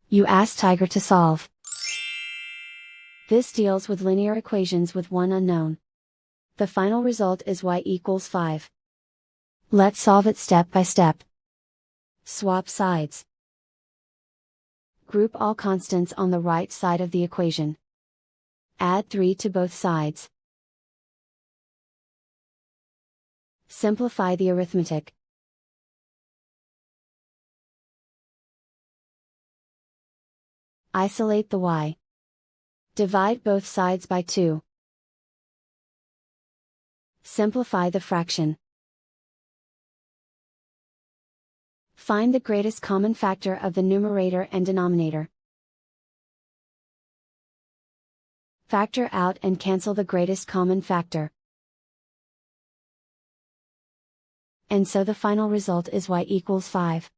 You ask Tiger to solve. This deals with linear equations with one unknown. The final result is y equals 5. Let's solve it step by step. Swap sides. Group all constants on the right side of the equation. Add 3 to both sides. Simplify the arithmetic. Isolate the y. Divide both sides by 2. Simplify the fraction. Find the greatest common factor of the numerator and denominator. Factor out and cancel the greatest common factor. And so the final result is y equals 5.